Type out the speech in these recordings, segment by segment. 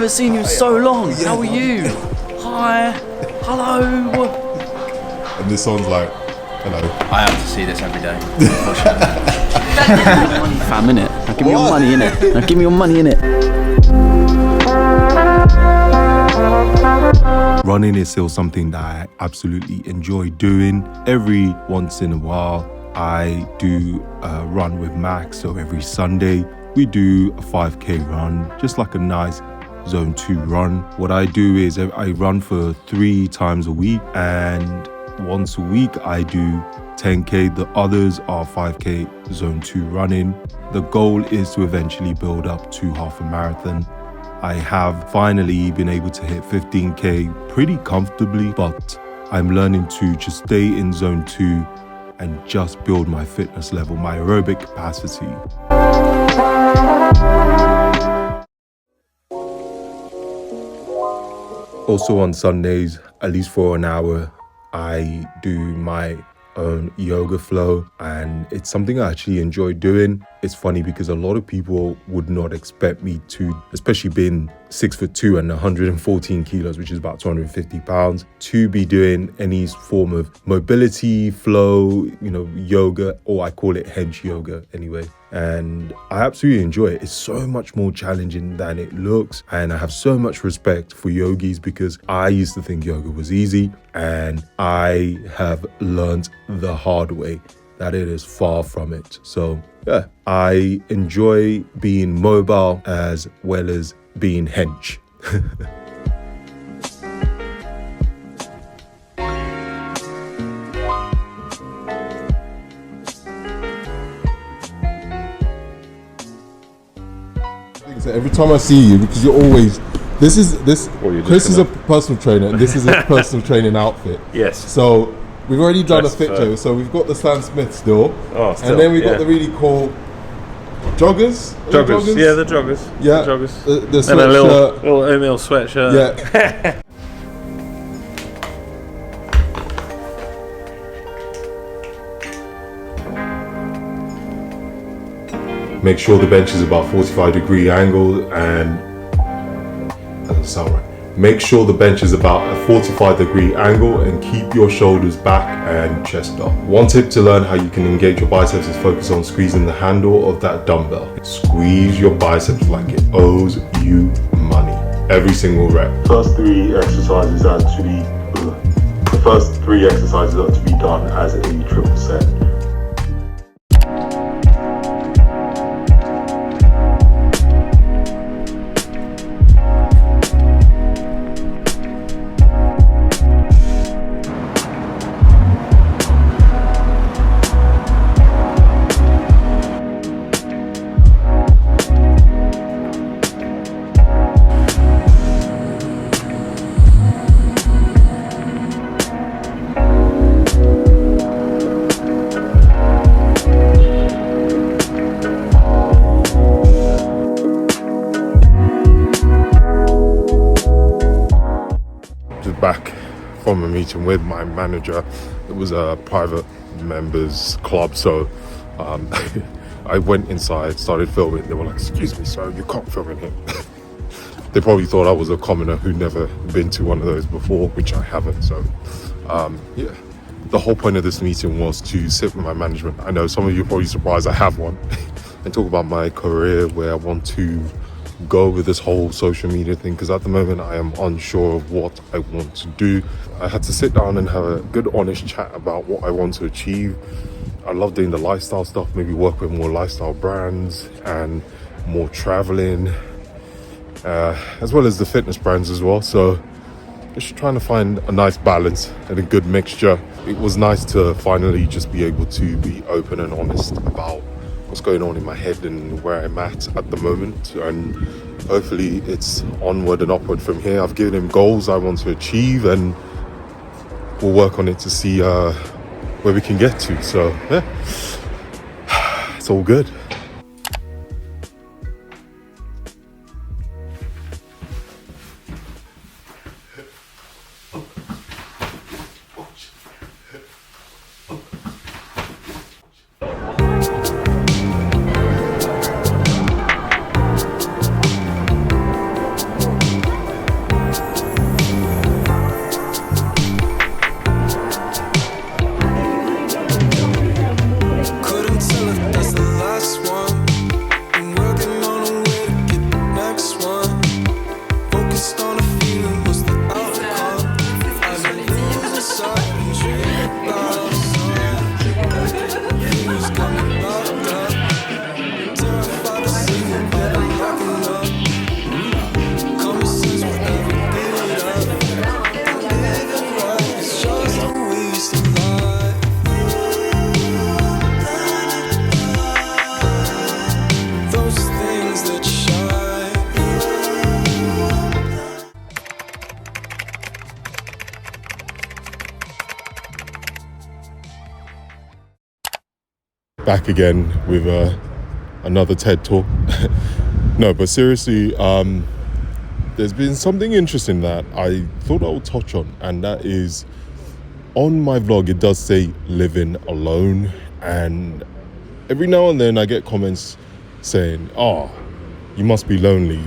haven't seen you in so long. How are you? Hi. Hello. And this song's like, hello. I have to see this every day. Fam, innit? Now give me your money, innit? Now give me your money, innit? Running is still something that I absolutely enjoy doing. Every once in a while, I do a run with Max. So every Sunday, we do a 5K run, just like a nice Zone 2 run. What I do is I run for 3 times a week, and once a week I do 10K. The others are 5K Zone 2 running. The goal is to eventually build up to half a marathon. I have finally been able to hit 15K pretty comfortably, but I'm learning to just stay in Zone 2 and just build my fitness level, my aerobic capacity. Also on Sundays, at least for an hour, I do my own yoga flow, and it's something I actually enjoy doing. It's funny because a lot of people would not expect me to, especially being 6'2" and 114 kilos, which is about 250 pounds, to be doing any form of mobility, flow, yoga, or I call it hench yoga anyway. And I absolutely enjoy it. It's so much more challenging than it looks. And I have so much respect for yogis because I used to think yoga was easy, and I have learned the hard way that it is far from it. So yeah, I enjoy being mobile as well as being hench. So every time I see you, because you're always, Chris is a personal trainer, and this is a personal training outfit. Yes. So we've already done a picture. So we've got the Stan Smith still. And then we've got the really cool joggers. Joggers. Yeah, the joggers. Yeah. The joggers. The sweatshirt. And a little oatmeal sweatshirt. Yeah. Make sure the bench is about 45-degree angle, and that doesn't sound right. Make sure the bench is about a 45-degree angle, and keep your shoulders back and chest up. One tip to learn how you can engage your biceps is focus on squeezing the handle of that dumbbell. Squeeze your biceps like it owes you money. Every single rep. The first three exercises are to be done as a triple set. Back from a meeting with my manager. It was a private members club, so I went inside, started filming. They were like, "Excuse me, sir, you can't film in here." They probably thought I was a commoner who'd never been to one of those before, which I haven't. So yeah, the whole point of this meeting was to sit with my management. I know some of you are probably surprised I have one, and talk about my career, where I want to go with this whole social media thing, because at the moment I am unsure of what I want to do. I had to sit down and have a good honest chat about what I want to achieve. I love doing the lifestyle stuff, maybe work with more lifestyle brands and more traveling, as well as the fitness brands as well. So just trying to find a nice balance and a good mixture. It was nice to finally just be able to be open and honest about what's going on in my head and where I'm at the moment, and hopefully it's onward and upward from here. I've given him goals I want to achieve, and we'll work on it to see where we can get to. So yeah, it's all good. back again with another TED talk. No, but seriously, there's been something interesting that I thought I would touch on, and that is on my vlog it does say living alone, and every now and then I get comments saying, oh, you must be lonely,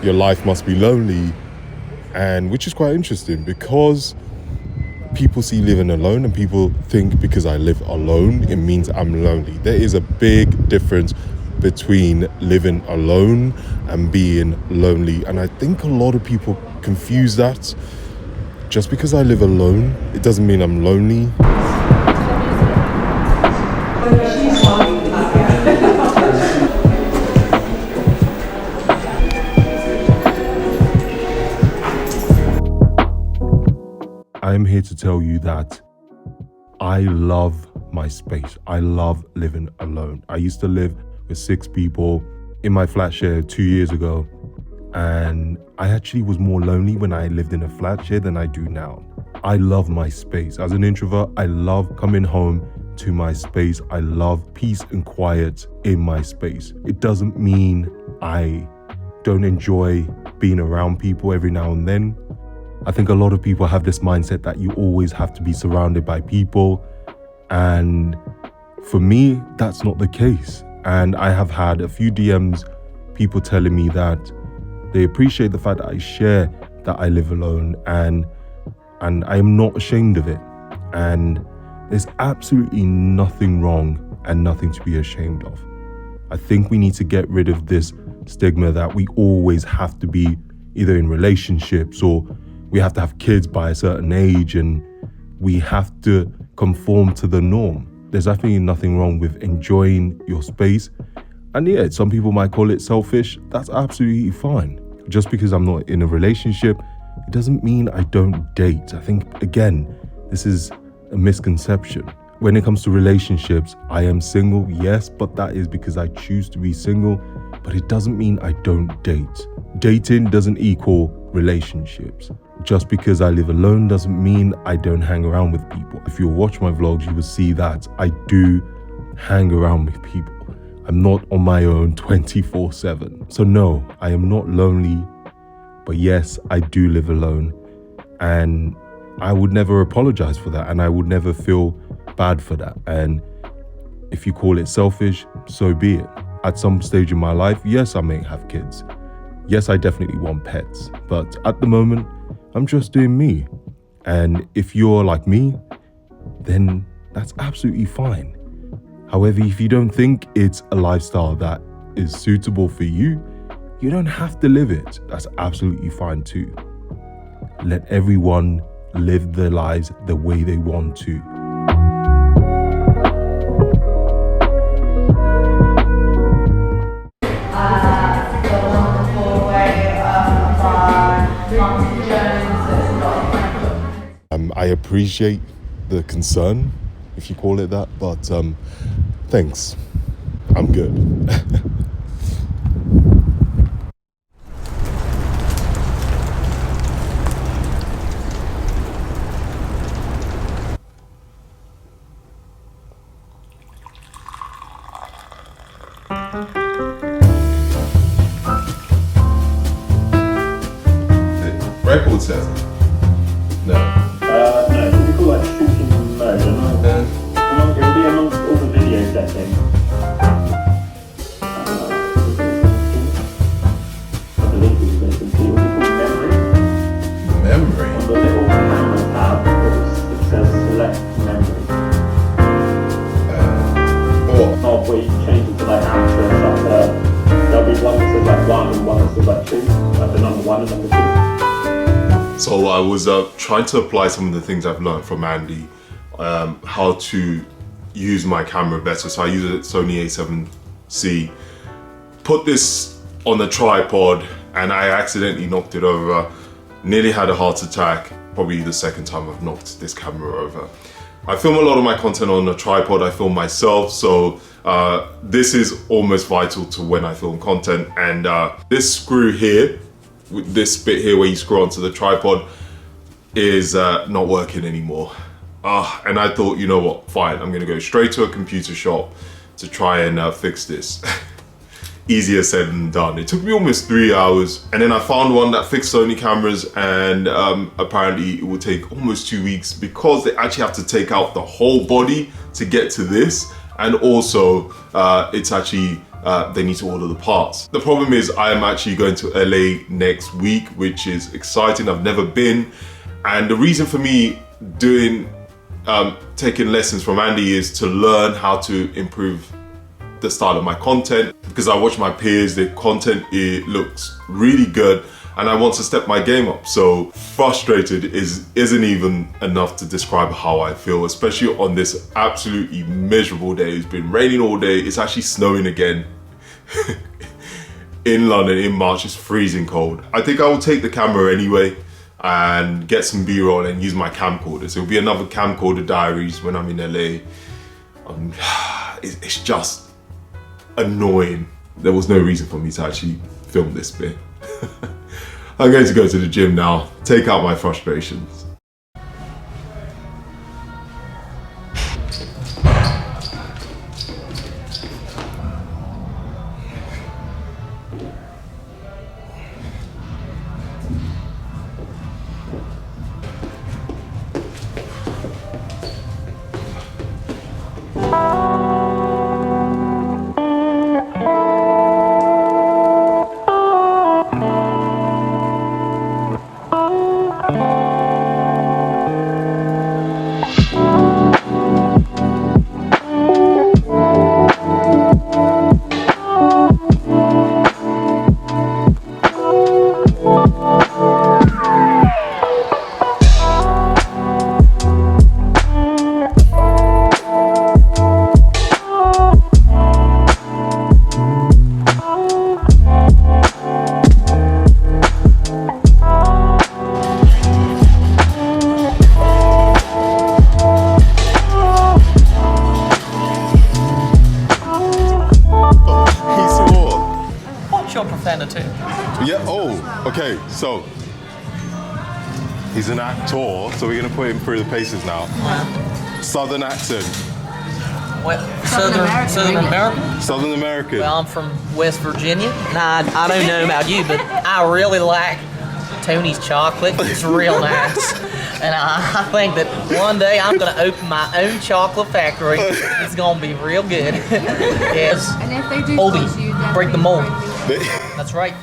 your life must be lonely, and which is quite interesting because people see living alone and people think because I live alone it means I'm lonely. There is a big difference between living alone and being lonely, and I think a lot of people confuse that. Just because I live alone, it doesn't mean I'm lonely. I'm here to tell you that I love my space. I love living alone. I used to live with 6 people in my flat share 2 years ago, and I actually was more lonely when I lived in a flat share than I do now. I love my space. As an introvert, I love coming home to my space. I love peace and quiet in my space. It doesn't mean I don't enjoy being around people every now and then. I think a lot of people have this mindset that you always have to be surrounded by people, and for me, that's not the case. And I have had a few DMs, people telling me that they appreciate the fact that I share that I live alone, and I am not ashamed of it. And there's absolutely nothing wrong and nothing to be ashamed of. I think we need to get rid of this stigma that we always have to be either in relationships or we have to have kids by a certain age and we have to conform to the norm. There's actually nothing wrong with enjoying your space. And yeah, some people might call it selfish. That's absolutely fine. Just because I'm not in a relationship, it doesn't mean I don't date. I think, again, this is a misconception. When it comes to relationships, I am single, yes, but that is because I choose to be single, but it doesn't mean I don't date. Dating doesn't equal relationships. Just because I live alone doesn't mean I don't hang around with people. If you watch my vlogs, you will see that I do hang around with people. I'm not on my own 24/7. So no, I am not lonely, but yes, I do live alone. And I would never apologize for that, and I would never feel bad for that. And if you call it selfish, so be it. At some stage in my life, yes, I may have kids. Yes, I definitely want pets, but at the moment, I'm just doing me. And if you're like me, then that's absolutely fine. However, if you don't think it's a lifestyle that is suitable for you, you don't have to live it. That's absolutely fine too. Let everyone live their lives the way they want to. I appreciate the concern, if you call it that, but thanks. I'm good. Record says it. No. No, we call that shooting mode, and it'll be amongst all the video settings. I believe we can see what we call memory. Memory? On the little camera tab, it says select memory. Or where you can change it to like access up there. There'll be one that says like 1 and one that says like 2, like the number 1 and number 2. So I was trying to apply some of the things I've learned from Andy, how to use my camera better. So I use a Sony a7C, put this on the tripod, and I accidentally knocked it over. Nearly had a heart attack, probably the second time I've knocked this camera over. I film a lot of my content on a tripod, I film myself, so this is almost vital to when I film content. And this screw here, with this bit here where you screw onto the tripod, is not working anymore. And I thought, you know what, fine, I'm gonna go straight to a computer shop to try and fix this. Easier said than done. It took me almost 3 hours, and then I found one that fixed Sony cameras, and apparently it will take almost 2 weeks because they actually have to take out the whole body to get to this, and also it's actually they need to order the parts. The problem is I am actually going to LA next week, which is exciting. I've never been, and the reason for me doing taking lessons from Andy is to learn how to improve the style of my content, because I watch my peers, their content, it looks really good, and I want to step my game up. So frustrated isn't even enough to describe how I feel, especially on this absolutely miserable day. It's been raining all day, it's actually snowing again. In London in March, it's freezing cold. I think I will take the camera anyway and get some B-roll and use my camcorder. So it'll be another camcorder diaries when I'm in LA. It's just annoying. There was no reason for me to actually film this bit. I'm going to go to the gym now, take out my frustrations. Yeah, oh, okay, so he's an actor, so we're gonna put him through the paces now. Southern accent. What? Southern American? Southern American. Well, I'm from West Virginia. Nah, I don't know about you, but I really like Tony's chocolate. It's real nice. And I think that one day I'm gonna open my own chocolate factory. It's gonna be real good. Yes. And if they do Oldie, force you, then break the mold. they- That's right.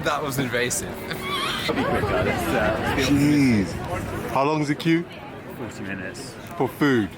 That was invasive. Jeez. How long is the queue? 40 minutes. For food?